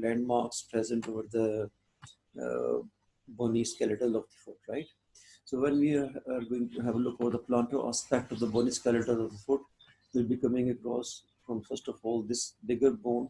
landmarks present over the bony skeletal of the foot, right? So when we are going to have a look over the plantar aspect of the bony skeletal of the foot, we'll be coming across from first of all this bigger bone,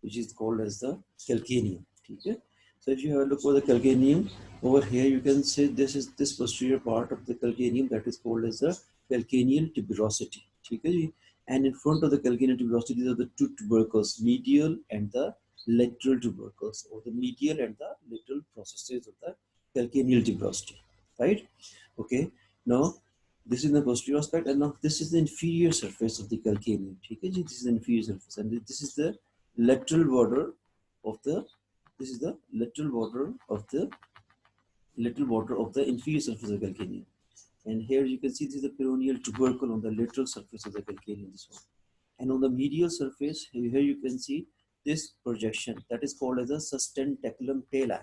which is called as the calcaneum. Okay? So if you have a look over the calcaneum, over here you can say this is this posterior part of the calcaneum that is called as the calcaneal tuberosity. Okay? And in front of the calcaneal tuberosity, these are the two tubercles, medial and the lateral tubercles, or the medial and the lateral processes of the calcaneal tuberosity, right? Okay. Now this is the posterior aspect, and now this is the inferior surface of the calcaneum. Okay? This is the inferior surface, and this is the lateral border of the lateral border of the inferior surface of the calcaneum. And here you can see this is the peroneal tubercle on the lateral surface of the calcaneum, this one. And on the medial surface, here you can see this projection that is called as a sustentaculum tali,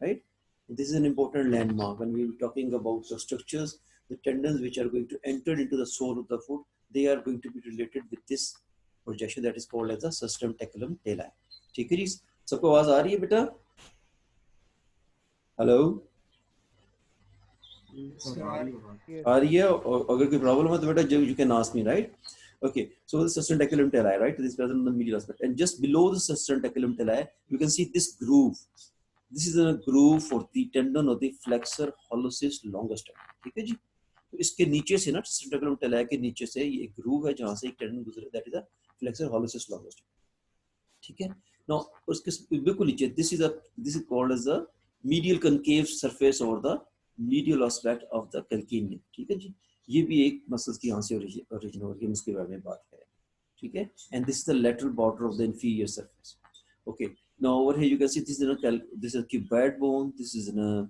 right? This is an important landmark when we are talking about the structures, the tendons which are going to enter into the sole of the foot, they are going to be related with this projection that is called as the sustentaculum tali. ठीक है जी, सबको आवाज आ रही है बेटा? Hello, आ रही है? और अगर कोई प्रॉब्लम है तो बेटा you can ask me, right? Okay, so the sustentaculum tali, right? This is present in the medial aspect, and just below the sustentaculum tali, you can see this groove. This is a groove for the tendon of the flexor hallucis longus tendon. ठीक है जी? तो इसके नीचे से ना sustentaculum tali के नीचे से ये groove है जहाँ से एक tendon गुजरे, that is the flexor hallucis longus tendon. ठीक है? Now उसके बिल्कुल नीचे this is called as the medial concave surface or the medial aspect of the calcaneum. ठीक है जी? ये भी एक मसल्स की यहाँ से origin हो रही है, उसके बारे में बात करें. ठीक है? And this is the lateral border of the inferior surface. Okay. Now over here you can see this is a cuboid bone. This is a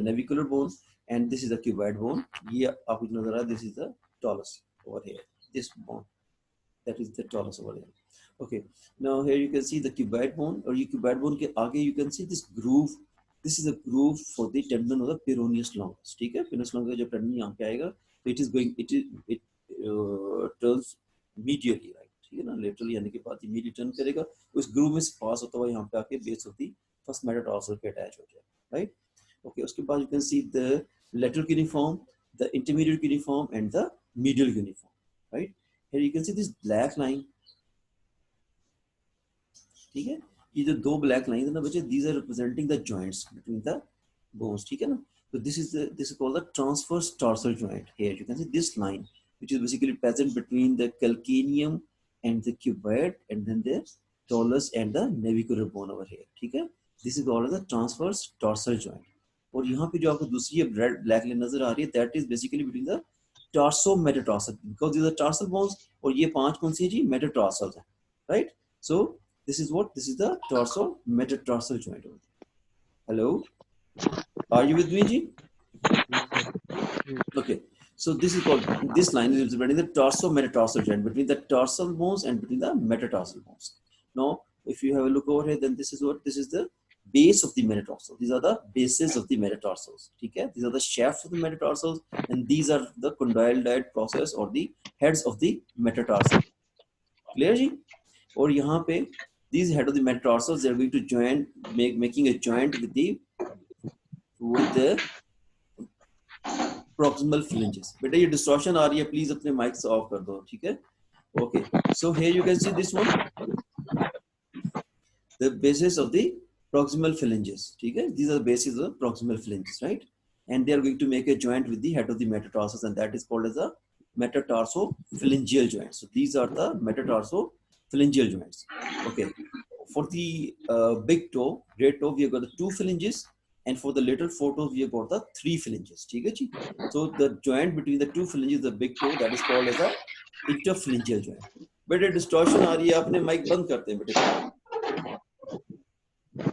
navicular bone, and this is a cuboid bone. ये आपको नजर आ रहा है, this is the talus over here. This bone, that is the talus over here. Okay. Now here you can see the cuboid bone, or ये cuboid bone के आगे you can see this groove. This is a groove for the tendon of the peroneus longus. ठीक है? Peroneus longus जब tendon यहाँ पे आएगा, so it turns medially, right? ठीक है ना? Laterally आने के बाद immediately turn करेगा, उस groove में से pass होता हुआ यहाँ पे आके base of the first metatarsal पे attach हो जाएगा, right? Okay. उसके बाद you can see the lateral cuneiform, the intermediate cuneiform, and the medial cuneiform, right? Here you can see this black line. ठीक है? ये जो दो black lines है ना बच्चे, these are representing the joints between the bones. ठीक है ना? So this is called the transverse tarsal joint. Here you can see this line, which is basically present between the calcaneum and the cuboid, and then the talus and the navicular bone over here. ठीक है? This is called the transverse tarsal joint. और यहाँ पे जो आपको दूसरी red black line नजर आ रही है, that is basically between the tarsometatarsal, because these are tarsal bones, और ये पांच कौन सी है जी? Metatarsals है, right? So this is what? This is the tarsometatarsal joint. Hello, are you with me, ji? Okay. So this is called, this line is representing the tarsometatarsal joint between the tarsal bones and between the metatarsal bones. Now, if you have a look over here, then this is what? This is the base of the metatarsal. These are the bases of the metatarsals. Okay? These are the shafts of the metatarsals, and these are the condyloid process or the heads of the metatarsal. Clear, ji? और यहाँ पे these head of the metatarsals, they are going to join, making a joint with the proximal phalanges. बेटा ये distortion आ रही है, please अपने mics off कर दो, ठीक है? Okay. So here you can see this one, the basis of the proximal phalanges. ठीक है? These are the bases of the proximal phalanges, right? And they are going to make a joint with the head of the metatarsals, and that is called as a metatarsophalangeal joint. So these are the metatarsophalangeal joints. Okay. For the big toe, great toe, we have got the two phalanges, and for the little foretoes, we have got the three phalanges. ठीक है जी? So the joint between the two phalanges, the big toe, that is called as a interphalangeal joint. बेटे distortion आ रही है, आपने mic बंद करते हैं बेटे.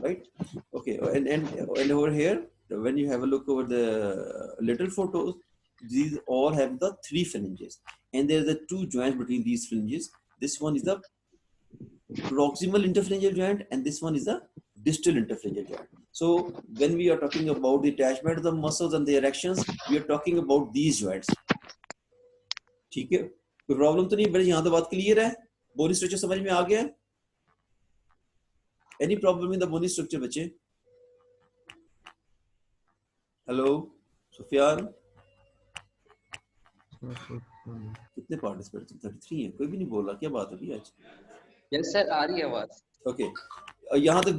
Right? Okay. And over here, when you have a look over the little foretoes, these all have the three phalanges, and there are the two joints between these phalanges. This one is the proximal interphalangeal joint, and this one is the distal interphalangeal joint. So when we are talking about the attachment of the muscles and the erections, we are talking about these joints. ठीक है? कोई problem तो नहीं? बड़े यहाँ तो बात clear है? बोनी स्ट्रक्चर समझ में आ गया? Any problem in the bony structure, बच्चे? Hello, Sufyan. कितने पार्टिसिपेंट? 33 हैं, कोई भी नहीं बोला, क्या बात हो रही है आज? यस सर, आ रही है आवाज। ओके, यहाँ तक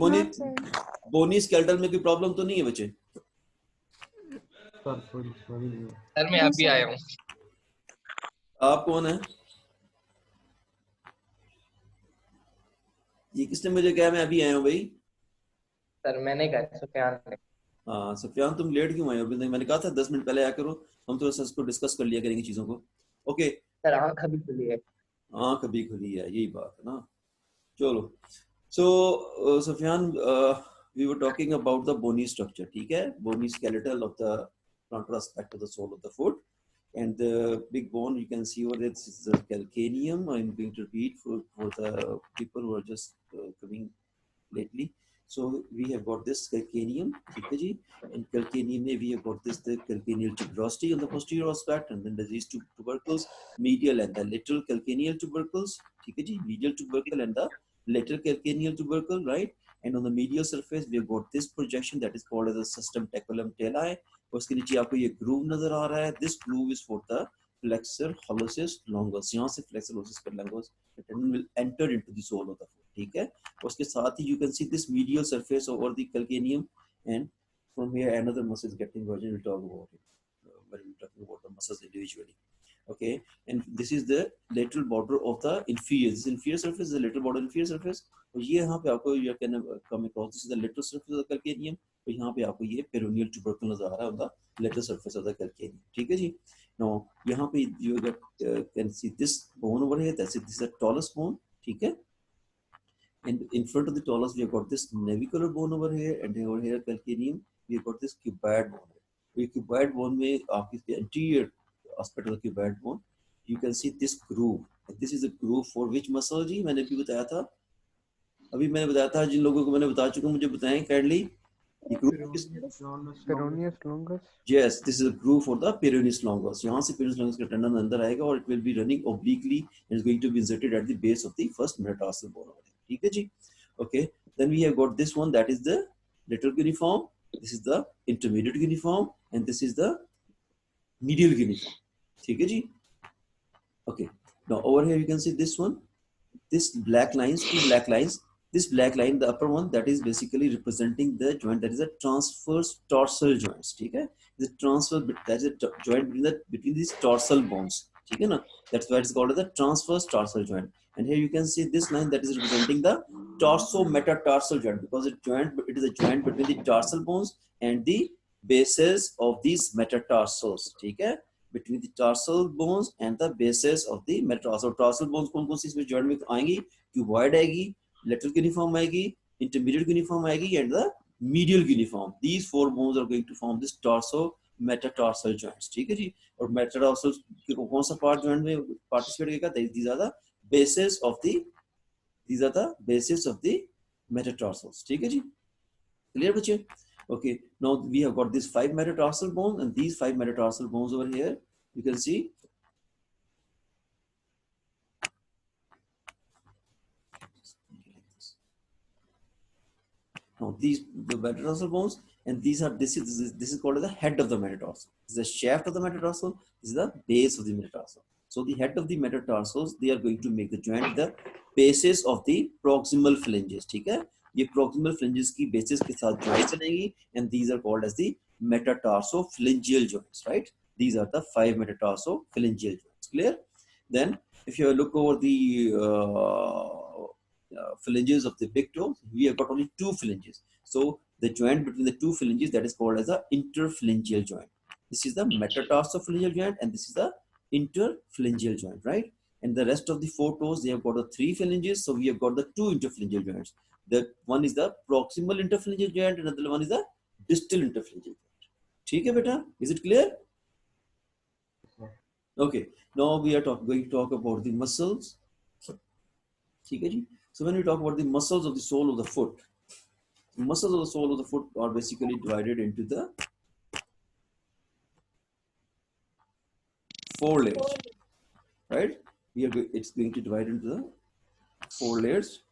बोनी स्केलेटल में कोई प्रॉब्लम तो नहीं है बच्चे? सर मैं अभी आया हूँ। आप कौन है? ये किसने मुझे कहा मैं अभी आया हूँ भाई? सर मैंने कहा, सुफियान ने। हाँ सफियान, तुम लेट क्यों आए हो? अभी मैंने कहा था 10 मिनट पहले आया करो, हम थोड़ा सा इसको डिस्कस कर लिया करेंगे चीज़ों को। ओके, सर आँख अभी खुली है। हाँ कभी खुली है, यही बात है ना। चलो, so Sufyan, we were talking about the bony structure, ठीक है? Bony skeletal of the frontal aspect of the sole of the foot, and the big bone you can see over there. This is the calcaneum. I'm going to repeat for the people who are just coming lately. So we have got this calcaneum, ठीक है जी? And calcaneum में we have got this the calcaneal tuberosity on the posterior aspect, and then these two tubercles, medial and the lateral calcaneal tubercles, ठीक है जी? Medial tubercle and the lateral calcaneal tubercle, right? And on the medial surface we have got this projection that is called as the sustum taculum tali. उसके नीचे आपको ये groove नजर आ रहा है. This groove is for the flexor hallucis longus. यहाँ से flexor hallucis per longus tendon will enter into the sole of the foot, ठीक है? उसके साथ ही you can see this medial surface over the calcaneum, and from here another muscle is getting virgin. We'll talk about it when we're talking about the muscles individually. Okay, and this is the lateral border of the inferior. This inferior surface is the lateral border inferior surface. और ये यहाँ पे आपको you can come across this is the lateral surface of the calcaneum. और यहाँ पे आपको ये peroneal tubercle नजर आ रहा है on the lateral surface of the calcaneum. ठीक है जी? Now यहाँ पे you can see this bone over here. That's it. This is the tallest bone. ठीक है? And in front of the talus, we have got this navicular bone over here, and over here calcaneum, we have got this cuboid bone. ये cuboid bone में आपकी anterior aspect of the cuboid bone, you can see this groove. And this is a groove for which muscle जी? मैंने अभी बताया था, जिन लोगों को मैंने बता चुका हूँ, मुझे बताएं kindly. ये groove किस? Peroneus longus. Yes, this is a groove for the peroneus longus. यहाँ से peroneus longus का tendon अंदर आएगा और it will be running obliquely and is going to be inserted at the base of the first metatarsal bone. ठीक है जी? Okay. Then we have got this one, that is the lateral cuneiform. This is the intermediate cuneiform, and this is the medial cuneiform. ठीक है जी? Okay. Now over here you can see this one. This black lines, two black lines. This black line, the upper one, that is basically representing the joint that is a transverse dorsal joints. ठीक है? The transverse, that is a joint between these dorsal bones. ठीक है ना? That's why it's called as the transverse dorsal joint. And here you can see this line that is representing the torso-metatarsal joint, because it is a joint between the dorsal bones and the bases of these metatarsals. ठीक है? Between the tarsal bones and the bases of the metatarsal. Tarsal bones कौन कौन सी इसमें joint में आएंगी? Cuboid आएगी, lateral cuneiform आएगी, intermediate cuneiform आएगी, and the medial cuneiform. These four bones are going to form this tarso-metatarsal joints. ठीक है जी? और metatarsal कौन सा part joint में participate करेगा? These are the bases of the metatarsals. ठीक है जी? Clear बच्चे? Okay, now we have got these 5 metatarsal bones, and these 5 metatarsal bones over here, you can see. Now these the metatarsal bones, and this is called as the head of the metatarsal. This is the shaft of the metatarsal. This is the base of the metatarsal. So the head of the metatarsals, they are going to make the joint the basis of the proximal phalanges. ठीक है? ये proximal phalanges की basis के साथ joint बनेगी, and these are called as the metatarsophalangeal joints, right? These are the 5 metatarsophalangeal joints. Clear? Then, if you look over the phalanges of the big toe, we have got only 2 phalanges. So the joint between the 2 phalanges, that is called as the interphalangeal joint. This is the metatarsophalangeal joint, and this is the interphalangeal joint, right? And the rest of the 4 toes, they have got the 3 phalanges, so we have got the 2 interphalangeal joints. The one is the proximal interphalangeal joint, and another one is the distal interphalangeal joint. ठीक है बेटा? Is it clear? Okay. Now we are going to talk about the muscles. ठीक है जी? So when we talk about the muscles of the sole of the foot, muscles of the sole of the foot are basically divided into the 4 layers, right? It's going to divide into the 4 layers.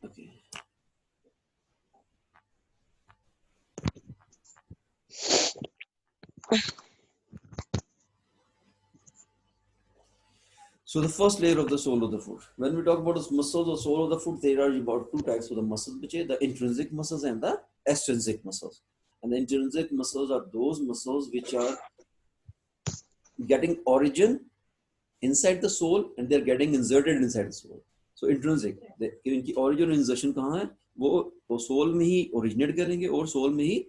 Okay. So the first layer of the soul of the foot. When we talk about the muscles or soul of the foot, there are about two types of the muscles, which are the intrinsic muscles and the extrinsic muscles. And the intrinsic muscles are those muscles which are getting origin inside the soul and they're getting inserted inside the soul. So intrinsic, इनकी origin और insertion कहाँ है? वो soul में ही originate करेंगे और soul में ही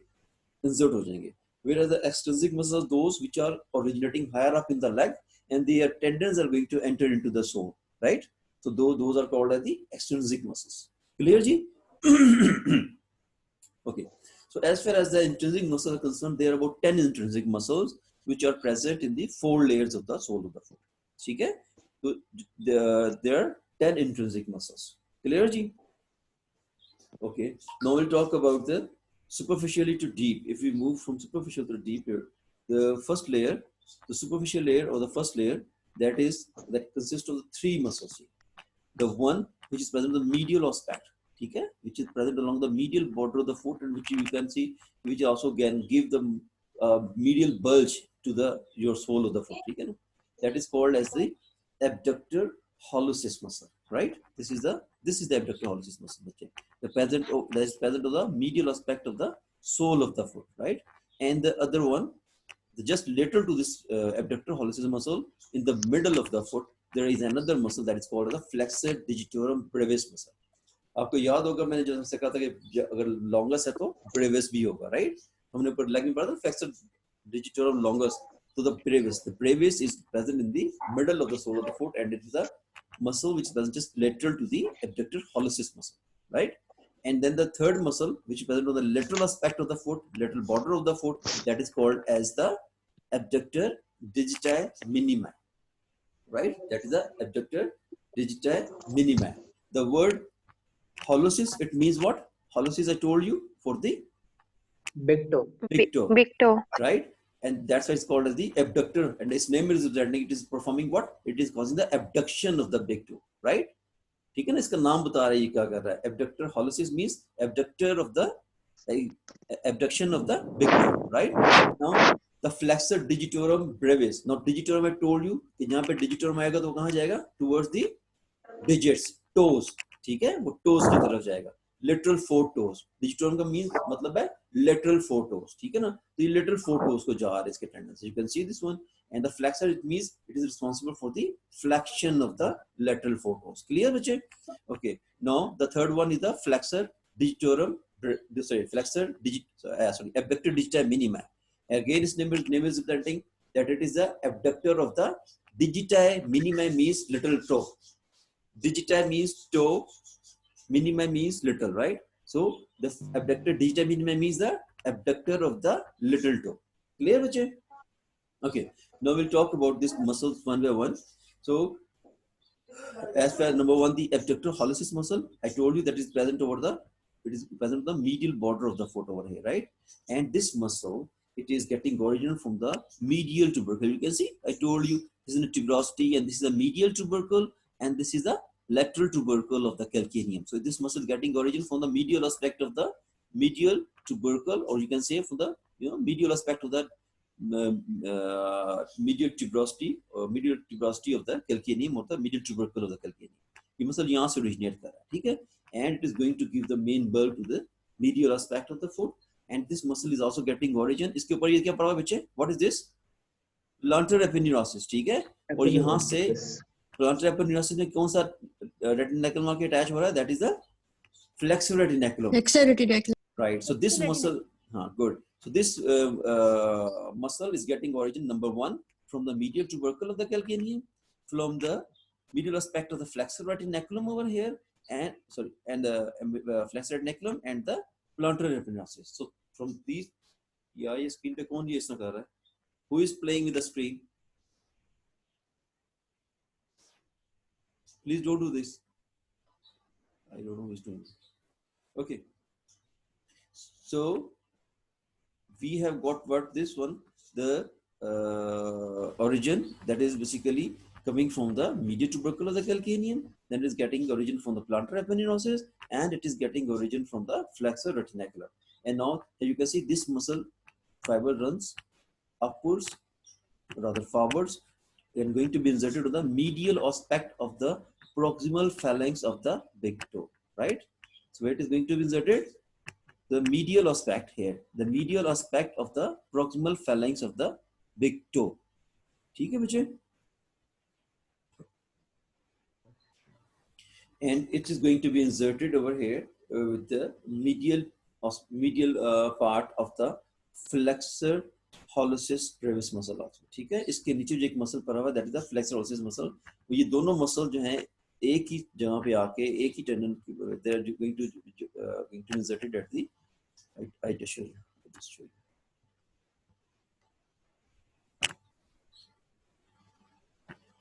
insert हो जाएंगे. Whereas the extrinsic muscles, those which are originating higher up in the leg, and their tendons are going to enter into the soul, right? So those are called as the extrinsic muscles. Clear, ji? Okay. So as far as the intrinsic muscles are concerned, there are about 10 intrinsic muscles which are present in the 4 layers of the sole of the foot. Okay? So there are 10 intrinsic muscles. Clear, ji? Okay. Now we'll talk about the superficially to deep. If we move from superficial to deep here, the first layer, the superficial layer or the first layer, that consists of the 3 muscles. The one which is present in the medial aspect, okay, which is present along the medial border of the foot, and which you can see, which also can give the medial bulge to the your sole of the foot. Okay? That is called as the abductor hallucis muscle, right? This is the abductor hallucis muscle. Okay? The present of the medial aspect of the sole of the foot, right? And the other one, just lateral to this abductor hallucis muscle, in the middle of the foot, there is another muscle that is called the flexor digitorum brevis muscle. आपको याद होगा मैंने जैसे कहा था कि अगर longus है तो ब्रेविस भी होगा, राइट? हमने ऊपर लेग में पढ़ा था flexor digitorum longus. So the brevis is present in the middle of the sole of the foot, and it is a muscle which is just lateral to the abductor hallucis muscle, right? And then the third muscle, which is present on the lateral aspect of the foot, lateral border of the foot, that is called as the abductor digiti minimi, right? That is the abductor digiti minimi. The word hallucis, it means what? Hallucis, I told you, for the Big toe. big toe, Big toe. right? And that's why it's called as the abductor. And its name is representing, it is performing what? It is causing the abduction of the big toe, right? ठीक है ना, इसका नाम बता रहा है ये क्या कर रहा है. Abductor hallucis means abductor of the abduction of the big toe, right? Now the flexor digitorum brevis. Now digitorum, I told you कि जहाँ पे digitorum आएगा तो कहाँ जाएगा? Towards the digits, toes. ठीक है, वो toes की तरफ जाएगा. Lateral 4 toes. Digitorum का mean मतलब है lateral 4 toes. ठीक है ना, तो ये lateral 4 toes को जा रहा है इसके tendons. You can see this one. And the flexor, it means it is responsible for the flexion of the lateral 4 toes. Clear, bache? Okay. Now the third one is the flexor digitorum. Abductor digiti minimi. Again, its name is representing that it is the abductor of the digiti minimi, means little toe. Digiti means toe, minimi means little, right? So the abductor digiti minimi means the abductor of the little toe. Clear, bache? Okay. Now we'll talk about these muscles one by one. So as for number one, the abductor hallucis muscle, I told you that is present it is present on the medial border of the foot over here, right? And this muscle, it is getting origin from the medial tubercle. You can see, I told you this is a tuberosity, and this is a medial tubercle, and this is the lateral tubercle of the calcaneum. So this muscle is getting origin from the medial aspect of the medial tubercle, or you can say from the medial aspect of the medial tuberosity or medial tuberosity of the calcaneum, or the medial tubercle of the calcaneum. ये muscle यहाँ से originate कर रहा है, ठीक है? And it is going to give the main bulk to the medial aspect of the foot. And this muscle is also getting origin. इसके ऊपर ये क्या पड़ा हुआ बच्चे? What is this? Plantar aponeurosis, ठीक है? और यहाँ से plantar aponeurosis में कौन सा retinaculum आके attach हो रहा है? That is the flexor retinaculum. Flexor retinaculum. Right. So this muscle, good. So this muscle is getting origin, number one, from the medial tubercle of the calcaneum, from the medial aspect of the flexor retinaculum over here, and the flexor retinaculum and the plantar aponeurosis. So from these, yeah, ये screen पे कौन ये इसना कर रहा है? Who is playing with the screen? Please don't do this. I don't know who is doing this. Okay. So we have got what this one, the origin that is basically coming from the medial tubercle of the calcaneum. then it is getting origin from the plantar aponeurosis, and it is getting origin from the flexor retinaculum. And now you can see this muscle fiber runs upwards, rather forwards, and going to be inserted to the medial aspect of the proximal phalanx of the big toe, right? So where it is going to be inserted? The medial aspect here, the medial aspect of the proximal phalanx of the big toe. ठीक है बच्चे? And it is going to be inserted over here with the medial part of the flexor hallucis brevis muscle also. ठीक है? इसके नीचे जो एक muscle पड़ा हुआ है, that is the flexor hallucis muscle. ये दोनों मसल जो हैं एक ही जगह पे आके एक ही tendon they are going to insert it at the I just show you.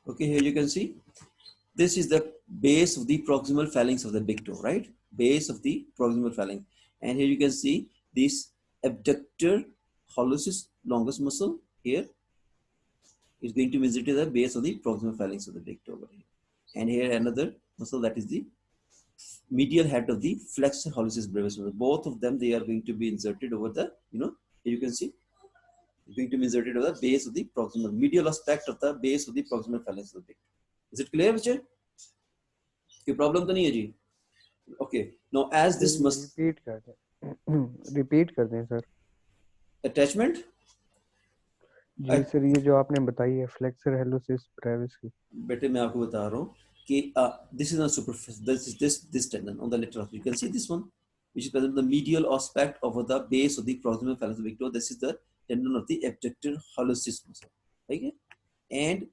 Okay, here you can see this is the base of the proximal phalanx of the big toe, right? Base of the proximal phalanx. And here you can see this abductor hallucis longus muscle here is going to visit the base of the proximal phalanx of the big toe over here. And here another muscle, that is the medial head of the flexor hallucis brevis muscle. Both of them, they are going to be inserted over the, here you can see, going to be inserted over the base of the proximal, medial aspect of the base of the proximal phalanx of the big toe. Is it clear, बच्चे? कोई problem तो नहीं है जी? Okay. Now, as this must repeat कर दें sir. Attachment? जी sir, ये जो आपने बताई है flexor hallucis brevis की. बेटे मैं आपको बता रहा हूँ कि this is a superficial. This tendon on the lateral. You can see this one, which is present in the medial aspect of the base of the proximal phalanx of the big toe. This is the tendon of the abductor hallucis muscle. Okay, and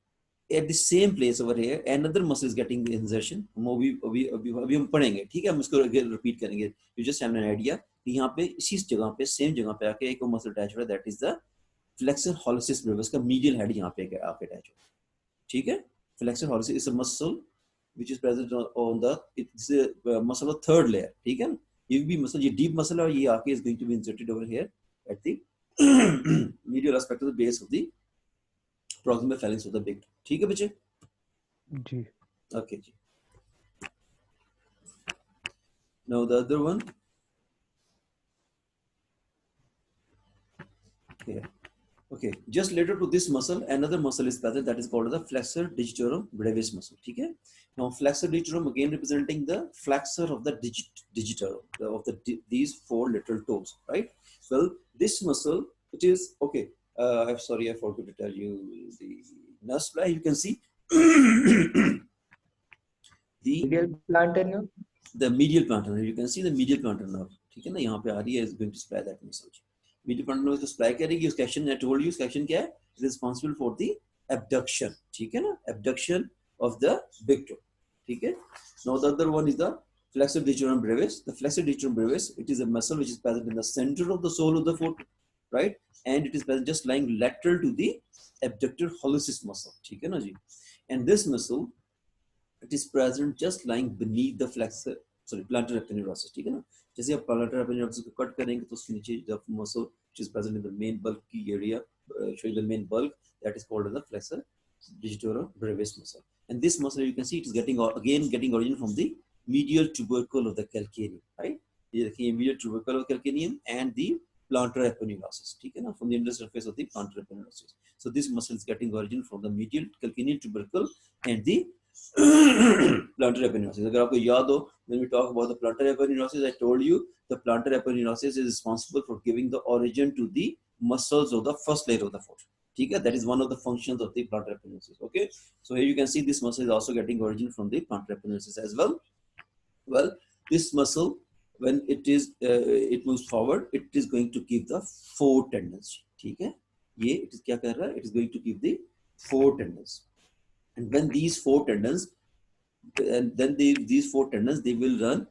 at the same place over here another muscle is getting the insertion. अभी हम पढ़ेंगे, ठीक है? हम इसको repeat करेंगे. You just have an idea कि यहाँ पे इसी जगह पे same जगह पे आके एक muscle attach हो रहा है, that is the flexor hallucis brevis का medial head यहाँ पे आके attach हो रहा है, ठीक है? Flexor hallucis is a muscle which is present on the it's a muscle of third layer, ठीक है ना? ये भी muscle, ये deep muscle है और ये आके is going to be inserted over here at the medial aspect of the base of the proximal phalanx of the big toe. ठीक है बच्चे? जी. Okay ji. Now the other one. Here. Okay. Just later to this muscle, another muscle is present that is called the flexor digitorum brevis muscle. ठीक है? Now flexor digitorum again representing the flexor of the digitorum of these four little toes, right? Well, this muscle, it is okay. I'm sorry, I forgot to tell you the nerve supply. You can see the medial plantar nerve. The medial plantar nerve. You can see the medial plantar nerve. ठीक है ना? यहाँ पे आ रही है, is going to supply that muscle. Medial plantar nerve is supply करेगी. उसका action I told you, उसका action क्या है? It is responsible for the abduction. ठीक है ना? Abduction of the big toe. ठीक है? Now the other one is the flexor digitorum brevis. The flexor digitorum brevis, it is a muscle which is present in the center of the sole of the foot, right? And it is present just lying lateral to the abductor hallucis muscle. ठीक है ना जी? And this muscle, it is present just lying beneath the flexor, plantar aponeurosis. ठीक है ना? जैसे आप plantar aponeurosis को cut करेंगे तो उसके नीचे the muscle which is present in the main bulky area, showing the main bulk, that is called as the flexor digitorum brevis muscle. And this muscle, you can see, it is getting origin from the medial tubercle of the calcaneum, right? ये देखिए medial tubercle of calcaneum and the plantar aponeurosis, ठीक है ना? From the inner surface of the plantar aponeurosis. So this muscle is getting origin from the medial calcaneal tubercle and the plantar aponeurosis. अगर आपको याद हो, when we talk about the plantar aponeurosis, I told you the plantar aponeurosis is responsible for giving the origin to the muscles of the first layer of the foot. ठीक है? That is one of the functions of the plantar aponeurosis. Okay, so here you can see this muscle is also getting origin from the plantar aponeurosis as well. Well, this muscle, when it is it moves forward, it is going to give the four tendons. ठीक है? ये it is क्या कर रहा है? It is going to give the four tendons. And when these four tendons, and then these four tendons, they will run,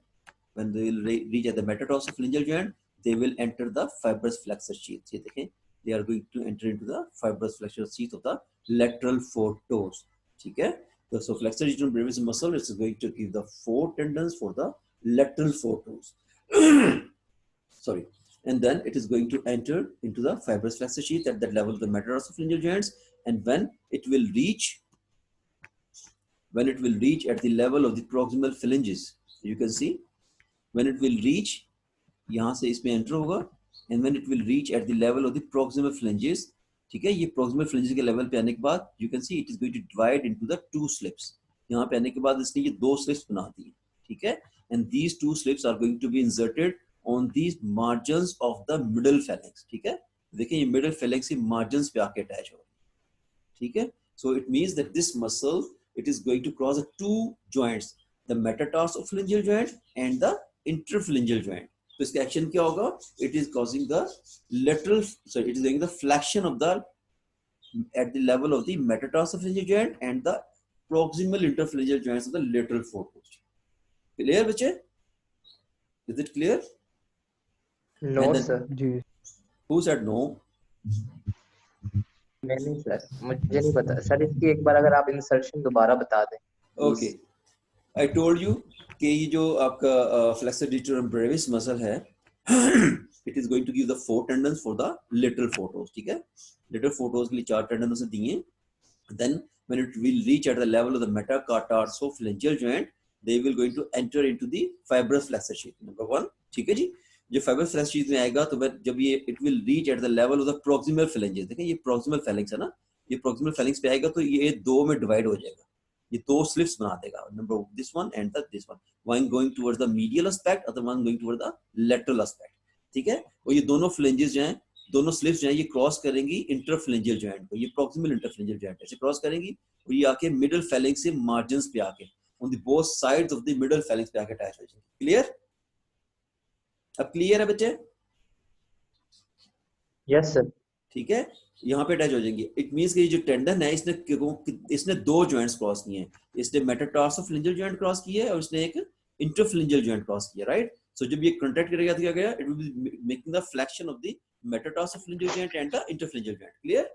when they will reach at the metatarsophalangeal joint, they will enter the fibrous flexor sheath. ये देखें, they are going to enter into the fibrous flexor sheath of the lateral four toes. ठीक है? So flexor digitorum brevis muscle is going to give the four tendons for the lateral four toes. Sorry. And then it is going to enter into the fibrous flexor sheath at that level of the metatarsophalangeal joints. And when it will reach when it will reach at the level of the proximal phalanges. You can see when it will reach, यहाँ से इसमें enter होगा, and when it will reach at the level of the proximal phalanges, ठीक है, ये proximal phalanges के level पे आने के बाद you can see it is going to divide into the two slips. यहाँ पे आने के बाद इसने ये दो slips बना दी है, ठीक है, and these two slips are going to be inserted on these margins of the middle phalanx. ठीक है, देखिए ये middle phalanx के margins पे आके attach हो, ठीक है. So it means that this muscle, it is going to cross the two joints, the metatarsophalangeal joint and the interphalangeal joint. तो इसका एक्शन क्या होगा? It is causing the lateral, sorry, it is doing the flexion of the at the level of the metatarsophalangeal joint and the proximal interphalangeal joints of the lateral forepost. Clear, बच्चे? Is it clear? No then, sir. जी Who said no? नहीं sir, मुझे नहीं पता sir. इसकी एक बार अगर आप इंसर्शन दोबारा बता दें. Okay. I told you कि ये जो आपका flexor digitorum brevis muscle है, it is going to give the four tendons for the lateral foretoes. ठीक है, lateral foretoes के लिए 4 tendons उसे दिए. Then when it will reach at the level of the metatarsophalangeal joint, they will going to enter into the fibrous flexor sheath. Number 1. ठीक है जी, जो fibrous flexor sheath में आएगा तो जब ये it will reach at the level of the proximal phalanges. देखें ये proximal phalanx है ना, ये proximal phalanx पे आएगा तो ये दो में divide हो जाएगा, ये दो स्लिप्स बना देगा. Number this one and this one, one going towards the medial aspect, other one going towards the lateral aspect. ठीक है, और ये दोनों फ्लेंजेस जो हैं, दोनों स्लिप्स जो हैं, ये क्रॉस करेंगी इंटरफ्लेंजियल जॉइंट को, ये प्रॉक्सिमल इंटरफ्लेंजियल जॉइंट ऐसे क्रॉस करेंगी और ये आके मिडिल फेलेंक्स से मार्जिन्स पे आके on the both sides of the middle phalanx पे आके अटैच हो जाएंगी. क्लियर? अब क्लियर है बच्चे? Yes sir. ठीक है, यहाँ पे अटैच हो जाएंगे. इट मींस कि ये जो टेंडन है इसने दो जॉइंट्स क्रॉस किए हैं, इसने मेटाटार्सोफ्लेंजियल जॉइंट क्रॉस किया है और इसने एक इंटरफ्लेंजियल जॉइंट क्रॉस किया, राइट. सो जब ये कॉन्टैक्ट करेगा तो क्या गया, it will be making the flexion of the metatarsophalangeal joint and the interphalangeal joint. Clear?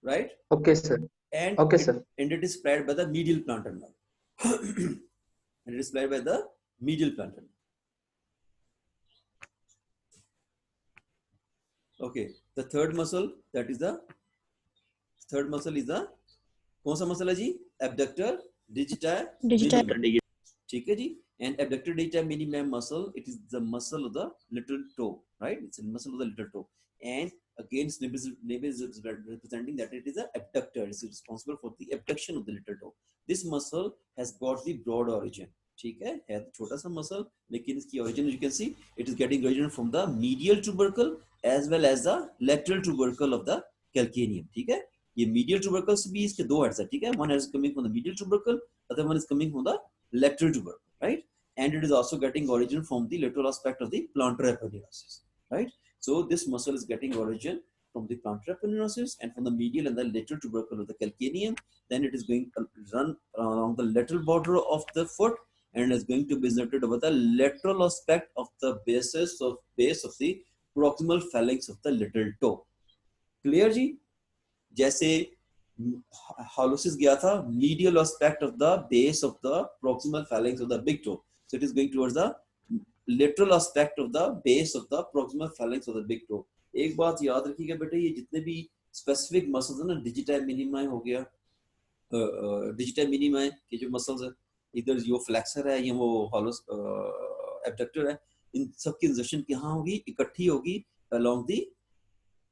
Right. Okay sir. And Okay, sir. And it is supplied by the medial plantar nerve. And it is supplied by the medial plantar nerve. Okay, the third muscle, that is the third muscle is the कौन सा muscle है जी? Abductor digiti minimum. ठीक है जी. And abductor digiti minimum muscle, it is the muscle of the little toe, right? It's a muscle of the little toe. And again, name is representing that it is an abductor. It is responsible for the abduction of the little toe. This muscle has got the broad origin. ठीक है छोटा सा muscle, लेकिन इसकी origin you can see it is getting origin from the medial tubercle as well as the lateral tubercle of the calcaneum. ठीक है, ये medial tubercle भी इसके दो heads है. ठीक है, one head is coming from the medial tubercle, other one is coming from the lateral tubercle, right? And it is also getting origin from the lateral aspect of the plantar aponeurosis, right? So this muscle is getting origin from the plantar aponeurosis and from the medial and the lateral tubercle of the calcaneum. Then it is going to run along the lateral border of the foot and is going to be inserted over the lateral aspect of the base of the proximal phalanx of the little toe. Clear जी? जैसे hallucis गया था medial aspect of the base of the proximal phalanx of the big toe. So it is going towards the lateral aspect of the base of the proximal phalanx of the big toe. एक बात याद रखिएगा बेटे, ये जितने भी specific muscles हैं ना, डिजिटाई मिनिमाई हो गया, डिजिटाई मिनिमाई के जो मसल्स है, इधर यो फ्लेक्सर है, ये वो हॉलोस एब्डक्टर है, इन सब की इंजर्शन कहाँ होगी? इकट्ठी होगी अलोंग द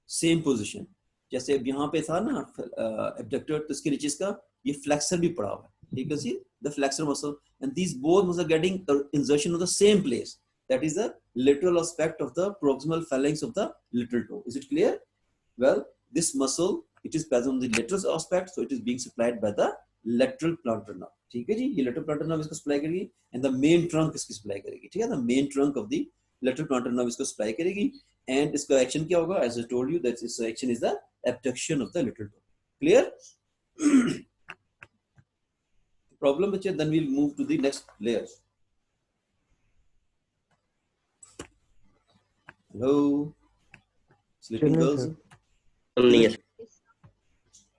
सेम पोजीशन. जैसे अब यहाँ पे था ना एब्डक्टर, तो इसके नीचे इसका ये फ्लेक्सर भी पड़ा हुआ है. You can see the flexor muscle, and these both muscles are getting insertion of the same place. That is the lateral aspect of the proximal phalanx of the little toe. Is it clear? Well, this muscle, it is present on the lateral aspect, so it is being supplied by the lateral plantar nerve. ठीक है जी, ये lateral plantar nerve इसको supply करेगी, and the main trunk इसकी supply करेगी. ठीक है, the main trunk of the lateral plantar nerve इसको supply करेगी, and इसका action क्या होगा? As I told you, that its action is the abduction of the little toe. Clear? Problem which then we'll move to the next layer. Hello, sleeping girls.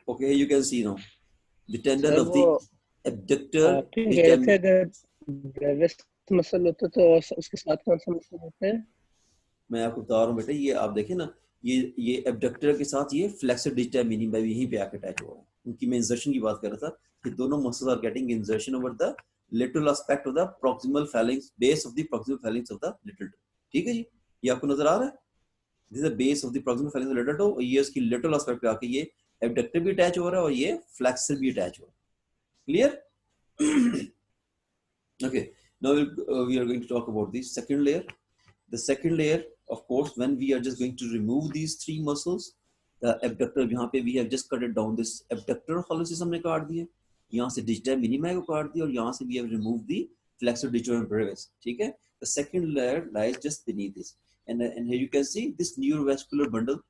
Okay, you can see now the tendon of the abductor. brevis muscle होता तो उसके साथ कौन सा muscle होता है? मैं आपको बता रहा हूँ बेटा, ये आप देखिए ना, ये abductor के साथ ये flexor digiti minimi यहीं पे आके अटैच हो रहा है. उनकी मैं इंसर्शन की बात कर रहा था कि दोनों muscles are getting insertion over the lateral aspect of the proximal phalanx, base of the proximal phalanx of the little toe. ठीक है जी, ये आपको नजर आ रहा है? This is the base of the proximal phalanx of little toe, और ये इसकी लेटरल एस्पेक्ट पे आके ये एबडक्टर भी अटैच हो रहा है और ये फ्लेक्सर भी अटैच हो रहा है। Clear? Okay, now we are going to talk about the second layer. The second layer, of course, when we are just going to remove these three muscles, the abductor, यहाँ पे we have just cut it down, this abductor hallucis हमने काट दिया, यहाँ से digita minima को काट दिया, और यहाँ से we have removed the flexor digitorum brevis. ठीक है? The second layer lies just beneath this, and here you can see this neurovascular bundle,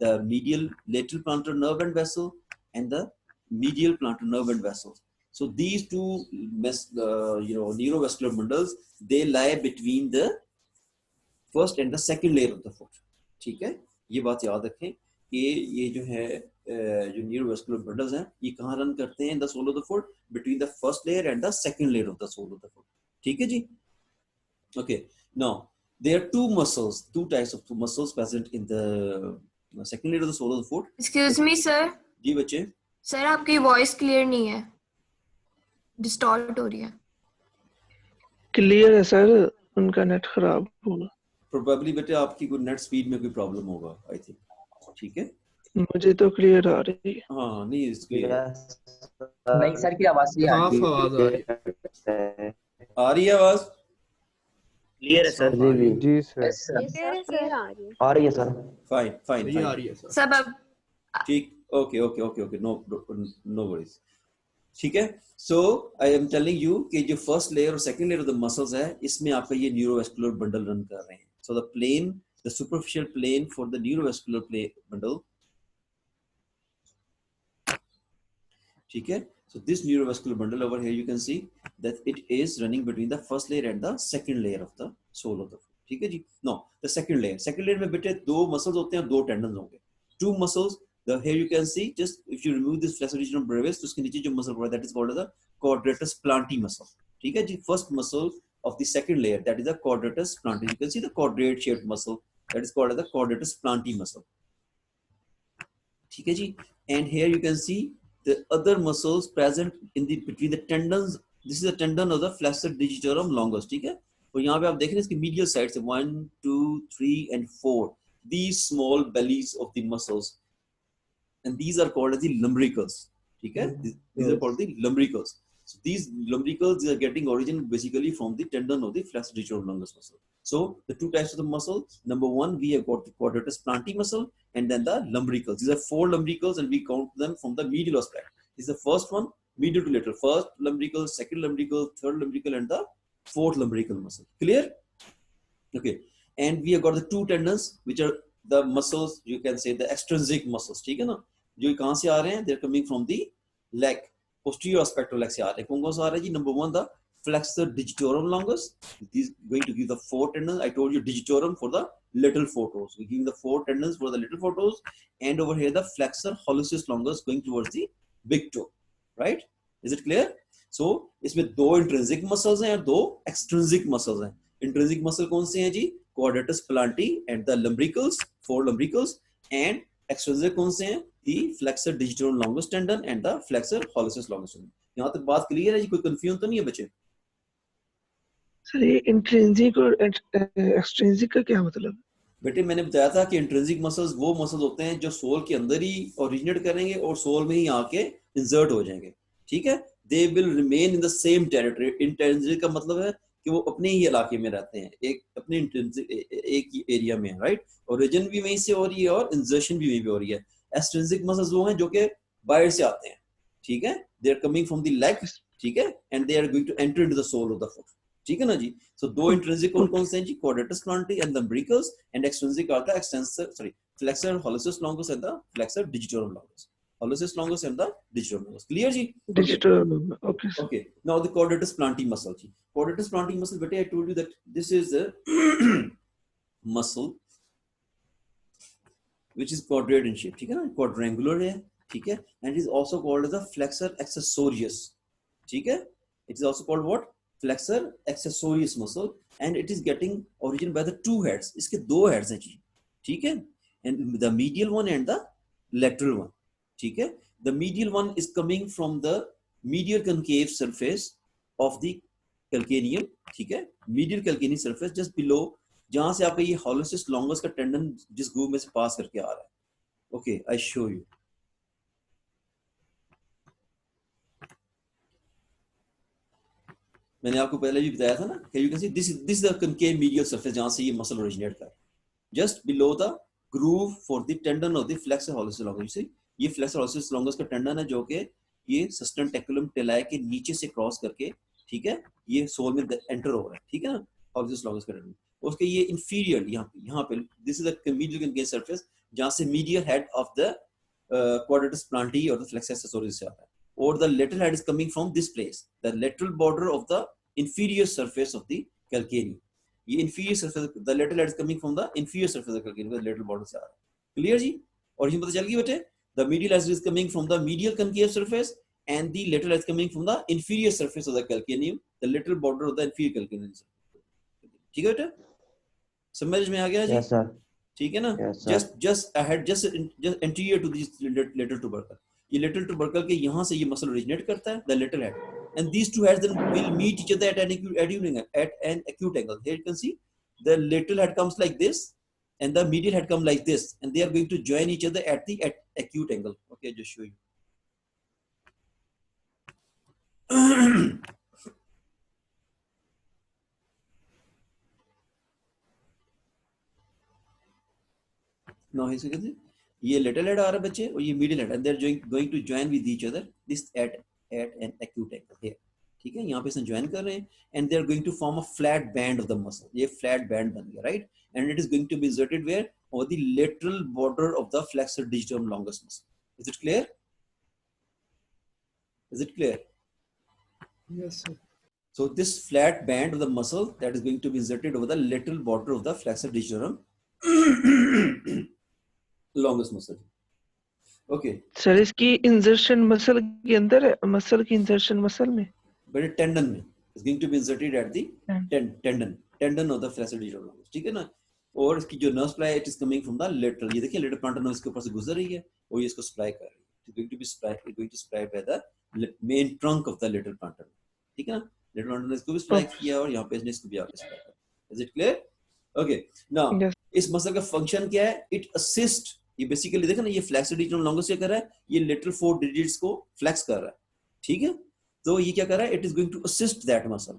the medial lateral plantar nerve and vessel, and the medial plantar nerve and vessels. So these two neurovascular bundles, they lie between the first and the second layer of the foot. ठीक है, ये बात याद रखें कि ये जो है जो neurovascular bundles हैं, ये कहाँ रन करते हैं? in the sole of the foot, between the first layer and the second layer of the sole of the foot. ठीक है जी? Okay, now there are two types of muscles present in the second layer of the sole of the foot. Excuse me, sir. जी बच्चे, sir आपकी voice clear नहीं है, distort हो रही है। Clear है सर, उनका नेट खराब होगा। प्रोबेबली बेटे आपकी कोई नेट स्पीड में कोई प्रॉब्लम होगा, आई थिंक। ठीक है, मुझे तो क्लियर आ रही है। हाँ नहीं इसके नहीं सर की आवाज नहीं आ हाफ रही आवाज आ रही है। आ रही है आवाज? क्लियर है सर। जी सर। Yes, sir. आ रही है सर। फाइन फाइन सही आ फाइन, रही है सर। सब अब ठीक, okay okay okay okay, no worries. ठीक है, so I am telling you कि जो फर्स्ट लेयर और second layer of the muscles है, इसमें आपका ये न्यूरोवेस्कुलर बंडल रन कर रहे हैं। So the plane, the superficial plane for the neurovascular bundle, ठीक है। So this neurovascular bundle over here, you can see that it is running between the first layer and the second layer of the sole of the foot. ठीक है जी? Now the second layer में बेटे दो muscles होते हैं, दो tendons होंगे, two muscles. The here you can see, just if you remove this flexor digitorum brevis, तो उसके नीचे जो muscle होगा, that is called as the quadratus plantae muscle. ठीक है जी? First muscle of the second layer, that is the quadratus plantae. You can see the quadrate shaped muscle, that is called as the quadratus plantae muscle. ठीक है जी? And here you can see the other muscles present in the between the tendons. This is the tendon of the flexor digitorum longus. ठीक है, और यहाँ पे आप देख रहे हैं इसकी medial side से 1, 2, 3 and 4, these small bellies of the muscles, and these are called as the lumbricals. ठीक है, these are called the lumbricals. So these lumbricals, they are getting origin basically from the tendon of the flexor digitorum longus muscle. So the two types of the muscle, number one, we have got the quadratus plantae muscle, and then the lumbricals. These are 4 lumbricals, and we count them from the medial aspect. This is the first one, medial to lateral. First lumbrical, second lumbrical, third lumbrical, and the fourth lumbrical muscle. Clear? Okay. And we have got the two tendons, which are the muscles, you can say the extrinsic muscles. ठीक है ना? जो कहाँ से आ रहे हैं? They're coming from the leg, posterior aspect of leg से आ रहे हैं। कौन कौन सा आ रहा है जी? Number one, the flexor digitorum longus. This is going to give the 4 tendons. I told you digitorum for the little four toes. We're giving the 4 tendons for the little four toes, and over here the flexor hallucis longus going towards the big toe. Right? Is it clear? So इसमें दो intrinsic muscles हैं और दो extrinsic muscles हैं. Intrinsic muscle कौन से हैं जी? Quadratus plantae and the lumbricals, 4 lumbricals, and extrinsic कौन से हैं? The flexor digitorum longus tendon and the flexor hallucis longus tendon. यहाँ तक बात क्लियर है जी? कोई कंफ्यूजन तो नहीं है बच्चे? सर ये इंट्रिंसिक और एक्सट्रिंसिक का क्या मतलब है? बेटे मैंने बताया था कि इंट्रिंसिक मसल्स वो मसल्स होते हैं जो सोल के अंदर ही ओरिजिनेट करेंगे और सोल में ही आके इंसर्ट हो जाएंगे। ठीक है, they will remain in the same territory. Intrinsic का मतलब है कि वो अपने ही इलाके में रहते हैं, एक अपने एक ही एरिया में, राइट? ओरिजिन भी वहीं से हो रही है और इंसर्शन भी वहीं पे हो रही है। एक्सट्रिंसिक मसल्स वो हैं जो कि बाहर से आते हैं, ठीक है, they are coming from the leg, ठीक है, and they are going to enter into the sole of the foot. ठीक है ना जी? सो दो इंट्रिंसिक कौन से हैं जी? Quadratus plantae and lumbricals, and extrinsic are the flexor hallucis longus and the flexor digitorum longus. Hallucis longus and the digitorum longus. Clear जी? Digital. Okay sir. Okay. Now the quadratus plantae muscle जी. Quadratus plantae muscle, बेटे I told you that this is a muscle which is quadrate in shape. ठीक है ना? Quadrangular है, ठीक है, and it is also called as the flexor accessorius. ठीक है? It is also called what? Flexor accessorius muscle, and it is getting origin by the two heads. इसके दो heads हैं जी, ठीक है, and the medial one and the lateral one. ठीक है, The medial one is coming from the medial concave surface of the calcaneum, ठीक है, medial calcaneal surface just below, जहां से आपका ये hallucis longus का टेंडन जिस ग्रूव में से पास करके आ रहा है. Okay, I show you. मैंने आपको पहले भी बताया था ना कि you can see this is the concave medial surface जहां से ये मसल ओरिजिनेट कर, just below the groove for the tendon of the flexor hallucis longus. You see, ये flexor hallucis longus का टेंडन है जो कि ये sustentaculum talae के नीचे से क्रॉस करके, ठीक है, ये सोल में एंटर हो रहा है, ठीक है ना, hallucis longus का टेंडन. उसके ये inferior यहाँ पे this is the medial concave surface जहां से medial head of the quadratus plantae or the flexor accessoris से आता है, or the lateral head is coming from this place, the lateral border of the inferior surface of the calcaneum. ये inferior surface, the lateral head is coming from the inferior surface of the calcaneum, the lateral border से आ रहा है. Clear जी? और ये पता चल गई बेटे? The medial head is coming from the medial concave surface and the lateral head is coming from the inferior surface of the calcaneum, the lateral border of the inferior calcaneum. ठीक है बेटा? समझ में आ गया जी? Yes sir. ठीक है ना? Yes sir. Just ahead, just anterior to this lateral tubercle. ये lateral tubercle के यहाँ से ये muscle originate करता है, the lateral head, and these two heads then will meet each other at an acute angle. Here you can see the lateral head comes like this, and the medial head comes like this, and they are going to join each other at the acute angle. Okay, I'll just show you. Now here you can see ये lateral head आ रहा है बच्चे और ये medial head, and they are going to join with each other this at an acute angle here. ठीक है, यहाँ पे इसने join कर रहे हैं, and they are going to form a flat band of the muscle. ये flat band बन गया, right? And it is going to be inserted where? Over the lateral border of the flexor digitorum longus muscle. Is it clear? Is it clear? Yes, sir. So this flat band of the muscle that is going to be inserted over the lateral border of the flexor digitorum longus muscle. Okay. Sir इसकी इंजर्शन muscle के अंदर है, muscle की इंजर्शन muscle में, But a tendon में is going to be inserted at the tendon of the flexor digitorum longus. ठीक है ना? और इसकी जो nerve supply it is coming from the lateral. ये देखिए lateral plantar nerve इसके ऊपर से गुजर रही है और ये इसको supply कर रही है. It's going to be supplied by the main trunk of the lateral plantar. ठीक है ना? Lateral plantar ने इसको भी supply किया और यहाँ पे इसने इसको भी आगे supply किया. Is it clear? Okay. Now Yes. इस मसल का फंक्शन क्या है? It assist. ये बेसिकली देखो ना, ये फ्लेक्सर डिजिटम लॉन्गस क्या कर रहा है, ये लेटरल 4 डिजिट्स को फ्लेक्स कर रहा है, ठीक है, तो ये क्या कर रहा है, it is going to assist that muscle.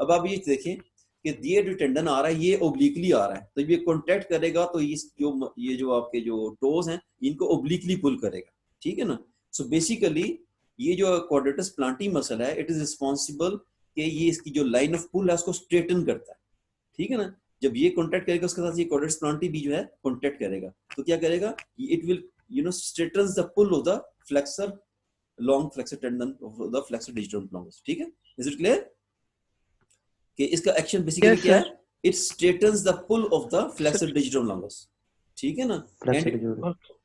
अब आप ये देखें कि ये जो टेंडन आ रहा है ये ओब्लिकली आ रहा है, तो ये कॉन्ट्रैक्ट करेगा तो ये जो आपके जो टोज हैं इनको ओब्लिकली पुल करेगा, ठीक है ना. सो बेसिकली ये जो क्वाड्रेटस प्लांटी मसल है इट इज रिस्पॉन्सिबल कि ये इसकी जो लाइन ऑफ पुल है उसको स्ट्रेटन करता है, ठीक है ना. जब ये कॉन्टैक्ट करेगा उसके साथ ये क्वाड्रेटस प्लांटी भी जो है कॉन्टैक्ट करेगा, तो क्या करेगा, it will straightens the pull of the flexor long flexor tendon of the flexor digitorum longus. ठीक है, इज इट क्लियर कि इसका एक्शन बेसिकली क्या है, it straightens the pull of the flexor digitorum longus, ठीक है ना,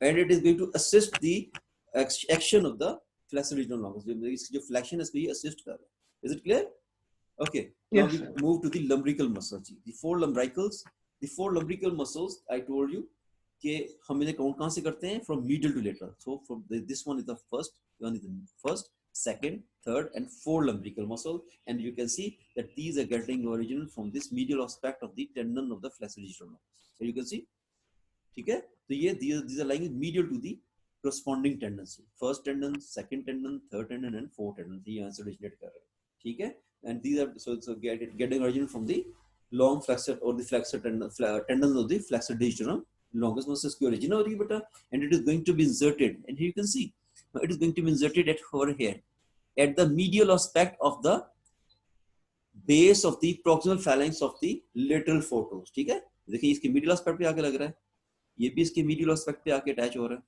and it is going to assist the action of the flexor digitorum longus. जो फ्लेक्शन है इसको ये असिस्ट कर रहा है. Is it clear? Okay, now yes, we move to the lumbrical muscles. The four lumbrical muscles I told you कि हम इन्हें काउंट कहाँ से करते हैं, from medial to lateral. So from this one is the first, second, third, and fourth lumbrical muscle, and you can see that these are getting original from this medial aspect of the tendon of the flexor digital longus. So you can see, ठीक है, तो ये these are lying medial to the corresponding tendons. First tendon, second tendon, third tendon, and fourth tendon. ये यहाँ से originate कर रहे हैं, ठीक है. And these are so getting origin from the long flexor or the flexor tendons of the flexor digital longus muscles की origin हो रही है बेटा, and it is going to be inserted, and here you can see it is going to be inserted at over here at the medial aspect of the base of the proximal phalanx of the lateral four toes. ठीक है, देखिए इसके medial aspect पे आके लग रहा है, ये भी इसके medial aspect पे आके attach हो रहा है,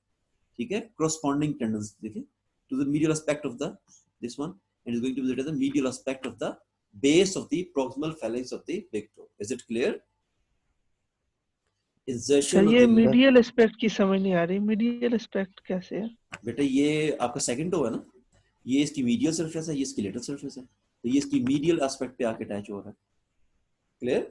ठीक है, corresponding tendons देखिए to the medial aspect of the this one. It is going to be the medial aspect of the base of the proximal phalanx of the big toe. Is it clear? Insertion. ये medial aspect की समझ नहीं आ रही, medial aspect कैसे है? बेटा ये आपका second toe है ना, ये इसकी medial surface है, ये इसकी lateral surface है, तो ये इसकी medial aspect पे आके attach हो रहा है. Clear?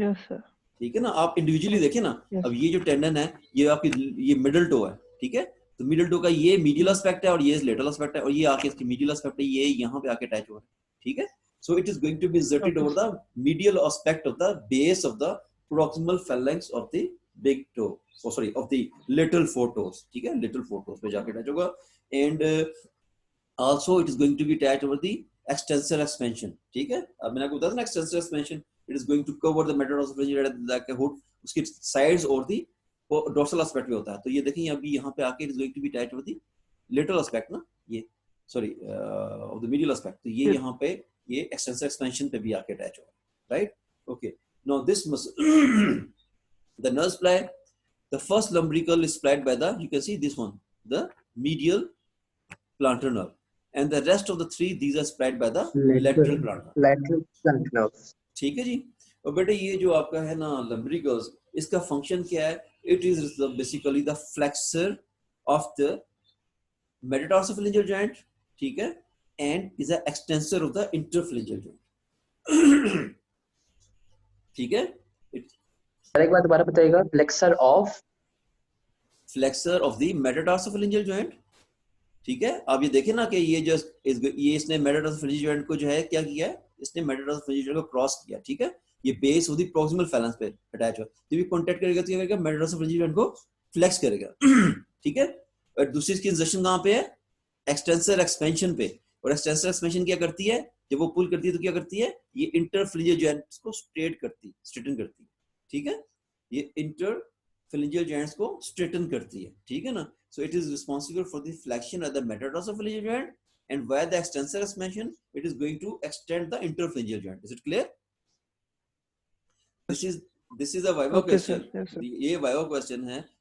Yes sir. ठीक है ना, आप individually देखें ना, yes. अब ये जो tendon है ये आपकी ये middle toe है, ठीक है, तो मिडिल टो का ये मीडियल एस्पेक्ट है और ये लेटरल एस्पेक्ट है, और ये आके इसकी मीडियल एस्पेक्ट है, ये यहाँ पे आके अटैच हो रहा है, ठीक है। So it is going to be inserted over the medial aspect of the base of the proximal phalanx of the big toe, sorry, of the little four toes, ठीक है, little four toes पे जाके attach होगा, and also it is going to be attached over the extensor expansion, ठीक है। अब मैंने आपको बताया था ना extensor expansion, it is going to cover the metatarsophalangeal at the hood, उसकी sides और the dorsal aspect भी होता है। तो ये देखिए अभी यहाँ पे आके it is going to be attached over the lateral aspect ना, ये sorry of the medial aspect, तो ये यहाँ पे ये extensor expansion पे भी आके अटैच होगा, right? Okay. Now this muscle, the nerve supply, the first lumbrical is supplied by the, you can see this one, the medial plantar nerve, and the rest of the three, these are supplied by the lateral plantar. lateral plantar nerve. ठीक है जी। और बेटे ये जो आपका है ना lumbricals, इसका फंक्शन क्या है? It is basically the flexor of the metatarsophalangeal joint, ठीक है, and is the extensor of the interphalangeal joint. ठीक है, सर एक बार दोबारा बताइएगा, flexor of the metatarsophalangeal joint, ठीक है। आप ये देखें ना कि ये जो ये इसने मेटाटार्सोफैलेंजियल जॉइंट को जो है क्या किया है, इसने मेटाटार्सोफैलेंजियल जॉइंट को क्रॉस किया, ठीक है। ये base of the proximal phalanx पे अटैच हो, जब ये कांटेक्ट करेगा तो क्या करेगा, मेटाटार्सोफैलेंजियल जॉइंट को फ्लेक्स करेगा, ठीक है। और दूसरी इसकी इंसर्शन कहाँ पे है, एक्सटेंसर एक्सपेंशन पे, और एक्सटेंसर एक्सपेंशन क्या करती है, जब वो पुल करती है तो क्या करती है, ये इंटरफैलेंजियल जॉइंट्स को स्ट्रेटन करती है, ठीक है। ये इंटरफैलेंजियल जॉइंट्स को स्ट्रेटन करती है, ठीक है ना। So it is responsible for the flexion of the metatarsophalangeal joint, and via the extensor expansion it is going to extend the interphalangeal joint. Is it clear? This is a viva question, ये viva question है